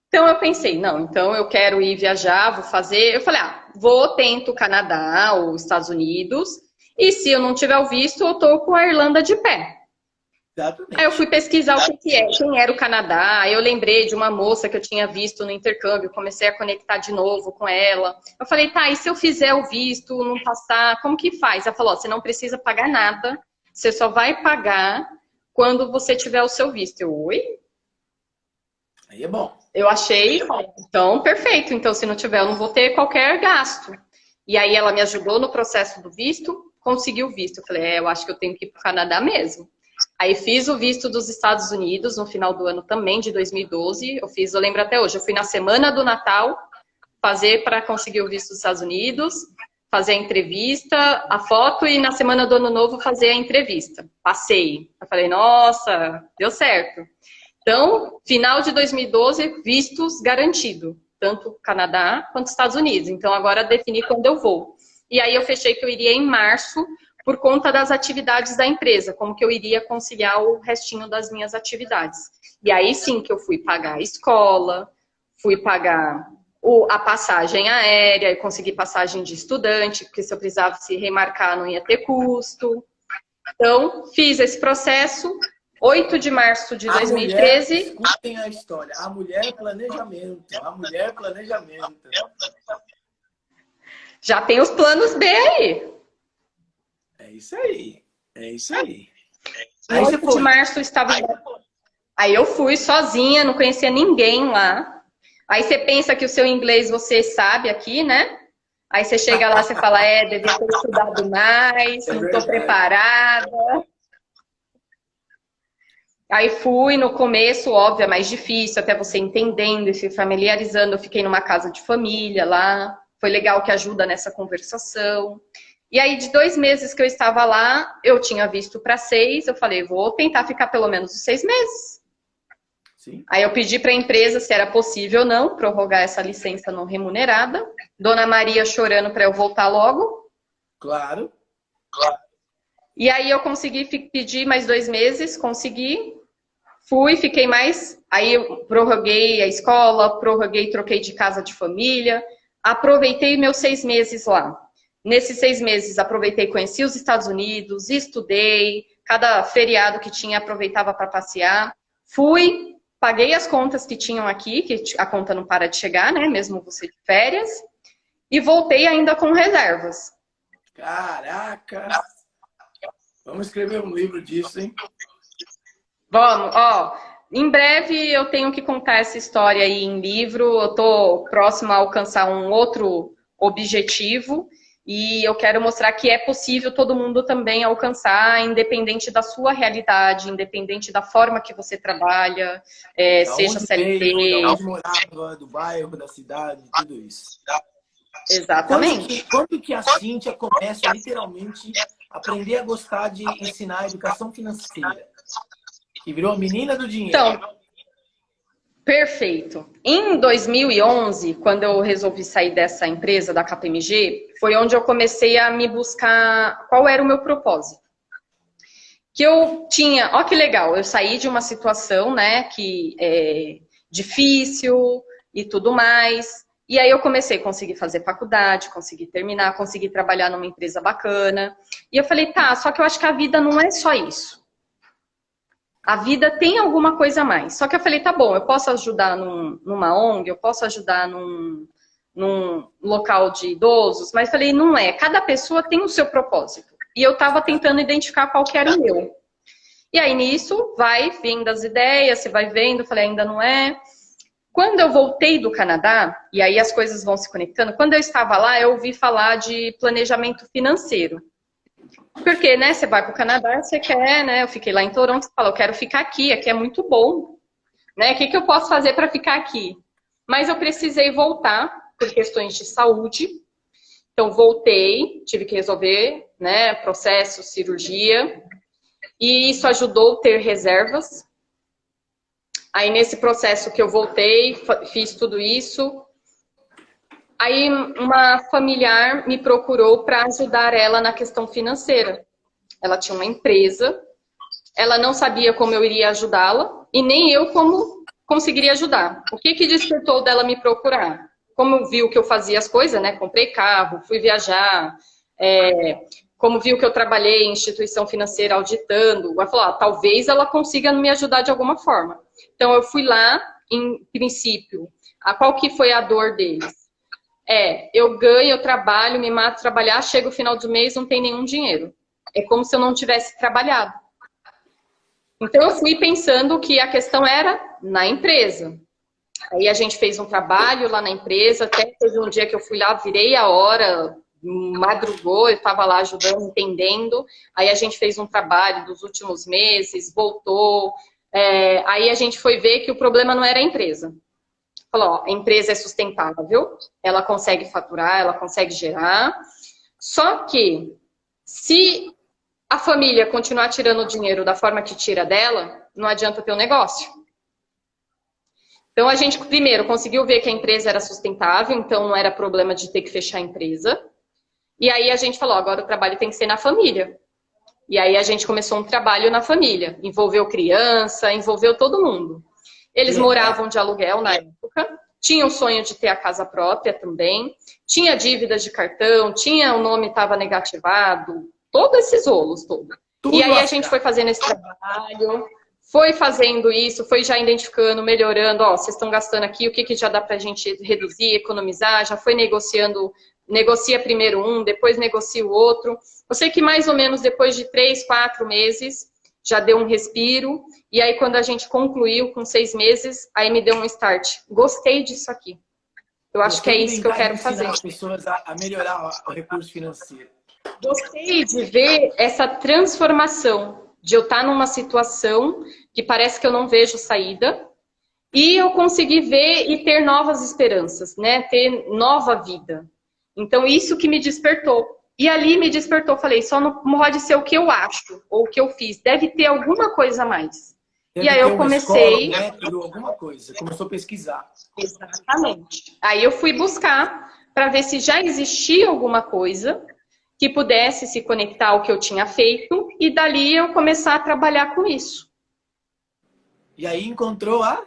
Então eu pensei, não, então eu quero ir viajar, vou fazer. Eu falei, tento o Canadá ou Estados Unidos, e se eu não tiver o visto, eu tô com a Irlanda de pé. Exatamente. Aí eu fui pesquisar o que é, quem era o Canadá, aí eu lembrei de uma moça que eu tinha visto no intercâmbio, comecei a conectar de novo com ela. Eu falei, tá, e se eu fizer o visto, não passar, como que faz? Ela falou, você não precisa pagar nada, você só vai pagar quando você tiver o seu visto. Eu, oi? Aí é bom. Eu achei, então, perfeito. Então, se não tiver, eu não vou ter qualquer gasto. E aí ela me ajudou no processo do visto, conseguiu o visto. Eu falei, eu acho que eu tenho que ir para o Canadá mesmo. Aí fiz o visto dos Estados Unidos no final do ano também, de 2012. Eu lembro até hoje, eu fui na semana do Natal fazer para conseguir o visto dos Estados Unidos, fazer a entrevista, a foto e na semana do Ano Novo fazer a entrevista. Passei. Eu falei, nossa, deu certo. Então, final de 2012, vistos garantido, tanto Canadá quanto Estados Unidos. Então, agora defini quando eu vou. E aí eu fechei que eu iria em março, por conta das atividades da empresa, como que eu iria conciliar o restinho das minhas atividades. E aí sim que eu fui pagar a escola, fui pagar a passagem aérea, e consegui passagem de estudante, porque se eu precisasse se remarcar não ia ter custo. Então, fiz esse processo, 8 de março de 2013. Escutem a história, a mulher planejamento, a mulher planejamento. Já tem os planos B aí. É isso aí, é isso aí. Aí 8 de março eu estava... Aí eu fui sozinha, não conhecia ninguém lá. Aí você pensa que o seu inglês você sabe aqui, né? Aí você chega lá, você fala, devia ter estudado mais, não estou preparada. Aí fui, no começo, óbvio, é mais difícil, até você entendendo e se familiarizando. Eu fiquei numa casa de família lá, foi legal que ajuda nessa conversação. E aí, de 2 meses que eu estava lá, eu tinha visto para 6, eu falei, vou tentar ficar pelo menos os 6 meses. Sim. Aí eu pedi para a empresa se era possível ou não prorrogar essa licença não remunerada. Dona Maria chorando para eu voltar logo. Claro. E aí eu consegui pedir mais 2 meses, consegui. Fui, fiquei mais. Aí eu prorroguei a escola, troquei de casa de família. Aproveitei meus 6 meses lá. Nesses 6 meses aproveitei, conheci os Estados Unidos, estudei. Cada feriado que tinha aproveitava para passear. Fui. Paguei as contas que tinham aqui, que a conta não para de chegar, né? Mesmo você de férias. E voltei ainda com reservas. Caraca! Vamos escrever um livro disso, hein? Vamos, ó. Em breve eu tenho que contar essa história aí em livro. Eu tô próxima a alcançar um outro objetivo. E eu quero mostrar que é possível todo mundo também alcançar, independente da sua realidade, independente da forma que você trabalha, seja CLT. Da onde morava, do bairro, da cidade, tudo isso. Exatamente. Quando que a Cíntia começa literalmente a aprender a gostar de ensinar educação financeira? Que virou a menina do dinheiro. Então, perfeito. Em 2011, quando eu resolvi sair dessa empresa, da KPMG, foi onde eu comecei a me buscar qual era o meu propósito. Que eu tinha, ó que legal, eu saí de uma situação, né, que é difícil e tudo mais, e aí eu comecei a conseguir fazer faculdade, conseguir terminar, conseguir trabalhar numa empresa bacana, e eu falei, tá, só que eu acho que a vida não é só isso. A vida tem alguma coisa a mais. Só que eu falei, tá bom, eu posso ajudar numa ONG, eu posso ajudar num local de idosos, mas falei, não é. Cada pessoa tem o seu propósito. E eu estava tentando identificar qual que era o meu. E aí, nisso, vai vindo as ideias, você vai vendo, falei, ainda não é. Quando eu voltei do Canadá, e aí as coisas vão se conectando, quando eu estava lá, eu ouvi falar de planejamento financeiro. Porque, né, você vai para o Canadá, você quer, né, eu fiquei lá em Toronto, você fala, eu quero ficar aqui é muito bom, né, o que eu posso fazer para ficar aqui? Mas eu precisei voltar por questões de saúde, então voltei, tive que resolver, né, processo, cirurgia, e isso ajudou a ter reservas. Aí nesse processo que eu voltei, fiz tudo isso. Aí uma familiar me procurou para ajudar ela na questão financeira. Ela tinha uma empresa, ela não sabia como eu iria ajudá-la e nem eu como conseguiria ajudar. O que despertou dela me procurar? Como viu que eu fazia as coisas, né? Comprei carro, fui viajar, como viu que eu trabalhei em instituição financeira auditando, ela falou, talvez ela consiga me ajudar de alguma forma. Então eu fui lá, em princípio, qual que foi a dor deles? Eu ganho, eu trabalho, me mato trabalhar, chega o final do mês, não tem nenhum dinheiro. É como se eu não tivesse trabalhado. Então eu fui pensando que a questão era na empresa. Aí a gente fez um trabalho lá na empresa, até teve um dia que eu fui lá, virei a hora, madrugou, eu estava lá ajudando, entendendo. Aí a gente fez um trabalho dos últimos meses, voltou. Aí a gente foi ver que o problema não era a empresa. Falou, a empresa é sustentável, ela consegue faturar, ela consegue gerar. Só que, se a família continuar tirando o dinheiro da forma que tira dela, não adianta ter um negócio. Então, a gente, primeiro, conseguiu ver que a empresa era sustentável, então não era problema de ter que fechar a empresa. E aí a gente falou, agora o trabalho tem que ser na família. E aí a gente começou um trabalho na família. Envolveu criança, envolveu todo mundo. Eles moravam de aluguel na época, tinham o sonho de ter a casa própria também, tinha dívidas de cartão, tinha o nome estava negativado, todos esses rolos, todos. E aí a gente foi fazendo esse trabalho, foi fazendo isso, foi já identificando, melhorando, ó, vocês estão gastando aqui, o que, que já dá pra gente reduzir, economizar, já foi negociando, negocia primeiro um, depois negocia o outro. Eu sei que mais ou menos depois de 3, 4 meses, já deu um respiro, e aí quando a gente concluiu com 6 meses, aí me deu um start. Gostei disso aqui. Eu acho que é isso que eu quero fazer. As pessoas a melhorar o recurso financeiro. Gostei de ver essa transformação, de eu estar numa situação que parece que eu não vejo saída, e eu conseguir ver e ter novas esperanças, né? Ter nova vida. Então, isso que me despertou. E ali me despertou, falei, só não pode ser o que eu acho, ou o que eu fiz. Deve ter alguma coisa a mais. Deve e aí eu comecei... Escola, um método, alguma coisa. Começou a pesquisar. Exatamente. Aí eu fui buscar para ver se já existia alguma coisa que pudesse se conectar ao que eu tinha feito, e dali eu começar a trabalhar com isso. E aí encontrou a...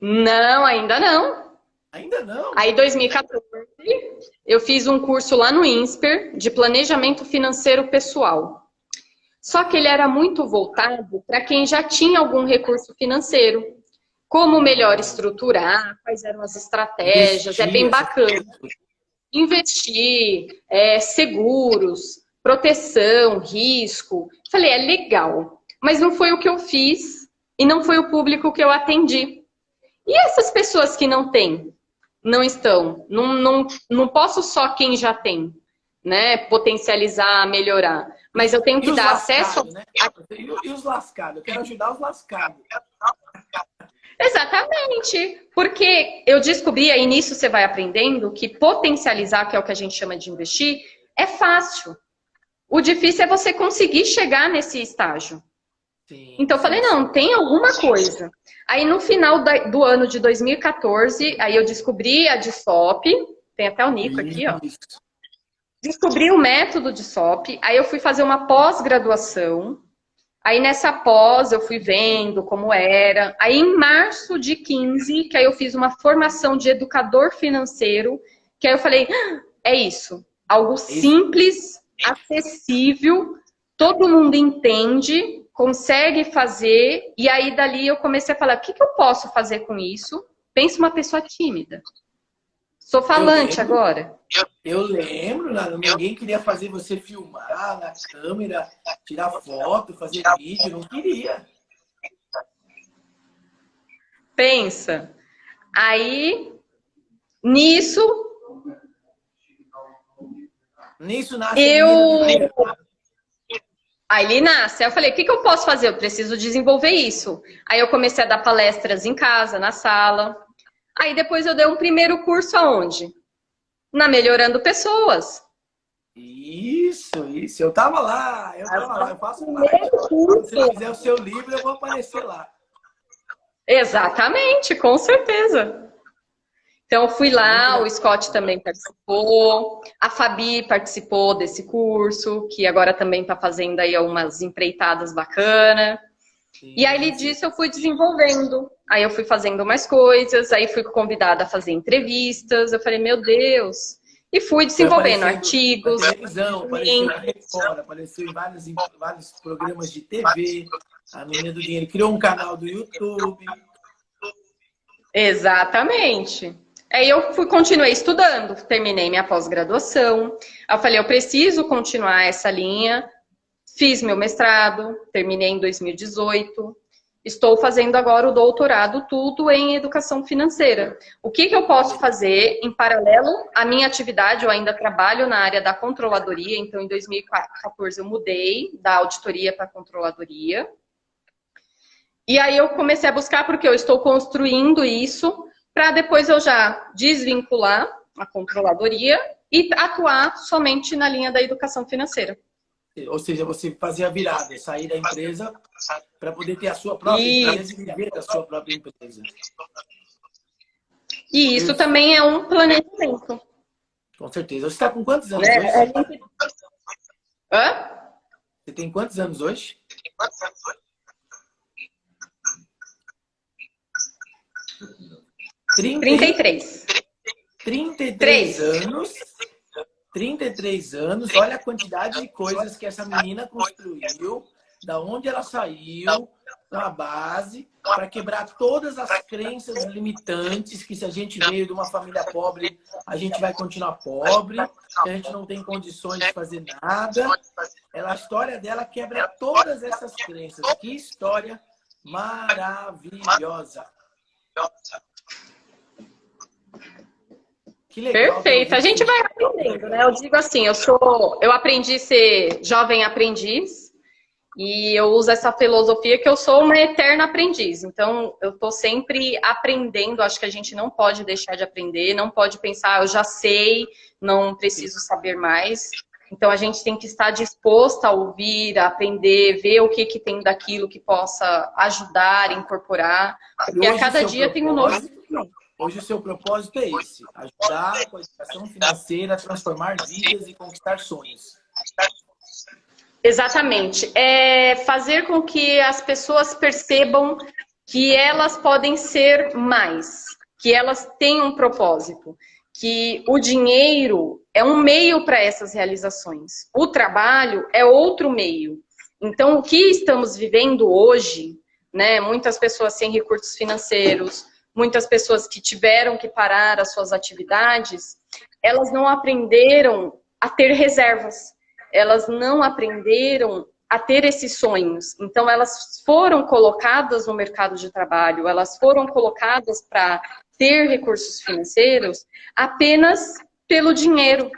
Não, ainda não. Ainda não? Aí, em 2014, eu fiz um curso lá no INSPER de planejamento financeiro pessoal. Só que ele era muito voltado para quem já tinha algum recurso financeiro. Como melhor estruturar, quais eram as estratégias, é bem bacana. Investir, seguros, proteção, risco. Falei, é legal. Mas não foi o que eu fiz e não foi o público que eu atendi. E essas pessoas que não têm, não estão, não posso só quem já tem, né, potencializar, melhorar. Mas eu tenho que dar acesso... Né? E os lascados? Eu quero ajudar os lascados. Exatamente, porque eu descobri, aí nisso você vai aprendendo, que potencializar, que é o que a gente chama de investir, é fácil. O difícil é você conseguir chegar nesse estágio. Sim, então eu falei, não, tem alguma coisa. Aí no final do ano de 2014, aí eu descobri a DSOP, tem até o Nico aqui, ó. Descobri o método DSOP, aí eu fui fazer uma pós-graduação. Aí nessa pós eu fui vendo como era. Aí em março de 15, que aí eu fiz uma formação de educador financeiro, que aí eu falei, é isso. Algo simples, acessível, todo mundo entende, consegue fazer. E aí dali eu comecei a falar, o que eu posso fazer com isso? Pensa uma pessoa tímida. Sou falante agora. Eu lembro, ninguém queria fazer você filmar na câmera, tirar foto, fazer vídeo, não queria. Pensa. Aí, nisso nasce eu... Aí ele nasce. Aí eu falei, o que eu posso fazer? Eu preciso desenvolver isso. Aí eu comecei a dar palestras em casa, na sala. Aí depois eu dei um primeiro curso aonde? Na Melhorando Pessoas. Isso. Eu tava lá, eu faço parte. Se você fizer o seu livro, eu vou aparecer lá. Exatamente, com certeza. Então eu fui lá, o Scott também participou, a Fabi participou desse curso, que agora também está fazendo aí umas empreitadas bacanas. E aí ele disse, eu fui desenvolvendo. Aí eu fui fazendo mais coisas, aí fui convidada a fazer entrevistas. Eu falei, meu Deus. E fui desenvolvendo artigos. Apareceu em vários programas de TV. A Menina do Dinheiro criou um canal do YouTube. Exatamente. Aí eu continuei estudando, terminei minha pós-graduação. Aí eu falei, eu preciso continuar essa linha. Fiz meu mestrado, terminei em 2018. Estou fazendo agora o doutorado, tudo em educação financeira. O que eu posso fazer em paralelo à minha atividade? Eu ainda trabalho na área da controladoria, então em 2014 eu mudei da auditoria para a controladoria. E aí eu comecei a buscar, porque eu estou construindo isso, para depois eu já desvincular a controladoria e atuar somente na linha da educação financeira. Ou seja, você fazia a virada, sair da empresa para poder ter a sua própria empresa e viver da sua própria empresa. E isso também é um planejamento. Com certeza. Você está com quantos anos Né? hoje? Hã? Você tem quantos anos hoje? 33. 33 3. anos. 33 anos. Olha a quantidade de coisas que essa menina construiu, da onde ela saiu, da base, para quebrar todas as crenças limitantes que se a gente veio de uma família pobre, a gente vai continuar pobre, que a gente não tem condições de fazer nada. A história dela quebra todas essas crenças. Que história maravilhosa. Que legal. Perfeito. A gente vai aprendendo, né? Eu digo assim, eu aprendi a ser jovem aprendiz e eu uso essa filosofia que eu sou uma eterna aprendiz. Então, eu estou sempre aprendendo. Acho que a gente não pode deixar de aprender, não pode pensar, eu já sei, não preciso saber mais. Então, a gente tem que estar disposta a ouvir, a aprender, ver o que tem daquilo que possa ajudar, incorporar. Porque a cada dia tem um novo. Hoje o seu propósito é esse: ajudar com a educação financeira a transformar vidas e conquistar sonhos. Exatamente. É fazer com que as pessoas percebam que elas podem ser mais, que elas têm um propósito, que o dinheiro é um meio para essas realizações. O trabalho é outro meio. Então, o que estamos vivendo hoje, né? Muitas pessoas sem recursos financeiros, muitas pessoas que tiveram que parar as suas atividades, elas não aprenderam a ter reservas. Elas não aprenderam a ter esses sonhos. Então, elas foram colocadas no mercado de trabalho, elas foram colocadas para ter recursos financeiros apenas pelo dinheiro.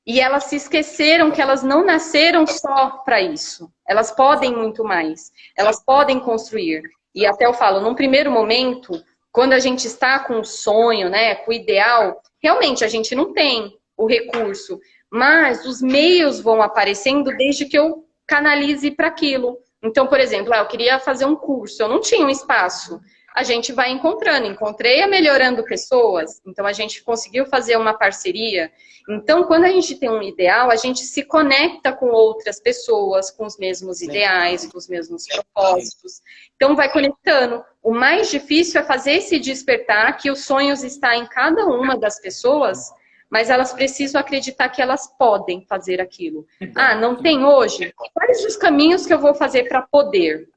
E elas se esqueceram que elas não nasceram só para isso. Elas podem muito mais. Elas podem construir. E até eu falo, num primeiro momento, quando a gente está com o sonho, né, com o ideal, realmente a gente não tem o recurso. Mas os meios vão aparecendo desde que eu canalize para aquilo. Então, por exemplo, eu queria fazer um curso, eu não tinha um espaço. A gente vai encontrando, encontrei a Melhorando Pessoas, então a gente conseguiu fazer uma parceria. Então, quando a gente tem um ideal, a gente se conecta com outras pessoas, com os mesmos ideais, com os mesmos propósitos. Então, vai conectando. O mais difícil é fazer esse despertar que os sonhos estão em cada uma das pessoas, mas elas precisam acreditar que elas podem fazer aquilo. Ah, não tem hoje? Quais os caminhos que eu vou fazer para poder?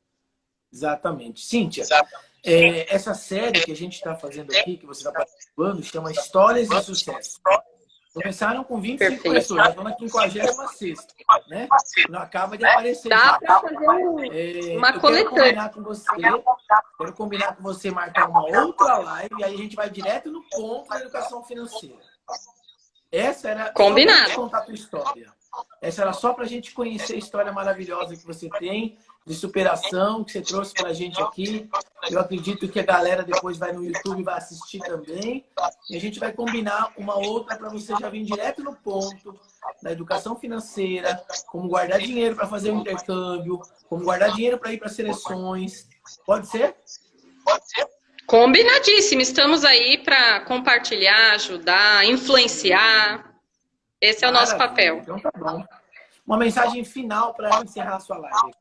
Exatamente. Cíntia, essa série que a gente está fazendo aqui, que você está participando, chama Histórias de Sucesso. Começaram com 25 pessoas, já estão na 56ª, né? Não acaba de aparecer. Dá para fazer uma coletânea. Quero combinar com você marcar uma outra live e aí a gente vai direto no ponto da educação financeira. Essa era combinado. Só para contar a tua história. Essa era só para a gente conhecer a história maravilhosa que você tem, de superação, que você trouxe para a gente aqui. Eu acredito que a galera depois vai no YouTube e vai assistir também. E a gente vai combinar uma outra para você já vir direto no ponto da educação financeira, como guardar dinheiro para fazer um intercâmbio, como guardar dinheiro para ir para seleções. Pode ser? Pode ser. Combinadíssimo. Estamos aí para compartilhar, ajudar, influenciar. Esse é o nosso papel. Então tá bom. Uma mensagem final para encerrar a sua live.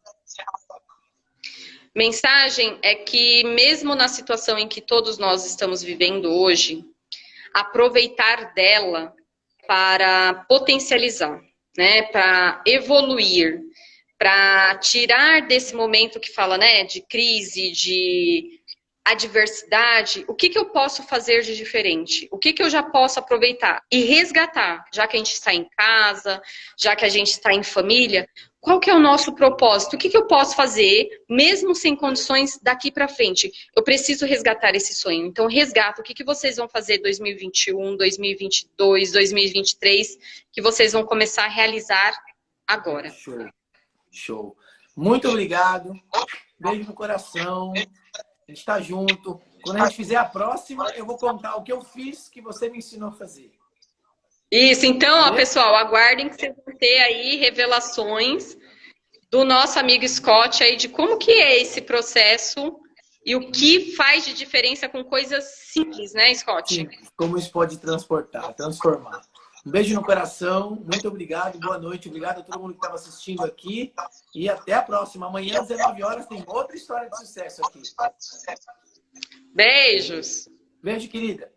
Mensagem é que mesmo na situação em que todos nós estamos vivendo hoje, aproveitar dela para potencializar, né, para evoluir, para tirar desse momento que fala, né, de crise, de adversidade, o que eu posso fazer de diferente? O que eu já posso aproveitar e resgatar, já que a gente está em casa, já que a gente está em família, qual que é o nosso propósito? O que eu posso fazer, mesmo sem condições daqui para frente? Eu preciso resgatar esse sonho. Então, resgata. O que vocês vão fazer 2021, 2022, 2023, que vocês vão começar a realizar agora. Show. Show. Muito obrigado. Beijo no coração. A gente está junto. Quando a gente fizer a próxima, eu vou contar o que eu fiz que você me ensinou a fazer. Isso, então, ó, pessoal, aguardem que vocês vão ter aí revelações do nosso amigo Scott aí de como que é esse processo e o que faz de diferença com coisas simples, né, Scott? Sim, como isso pode transformar. Um beijo no coração, muito obrigado, boa noite, obrigado a todo mundo que estava assistindo aqui e até a próxima. Amanhã às 19 horas tem outra história de sucesso aqui. Beijos! Beijo, querida.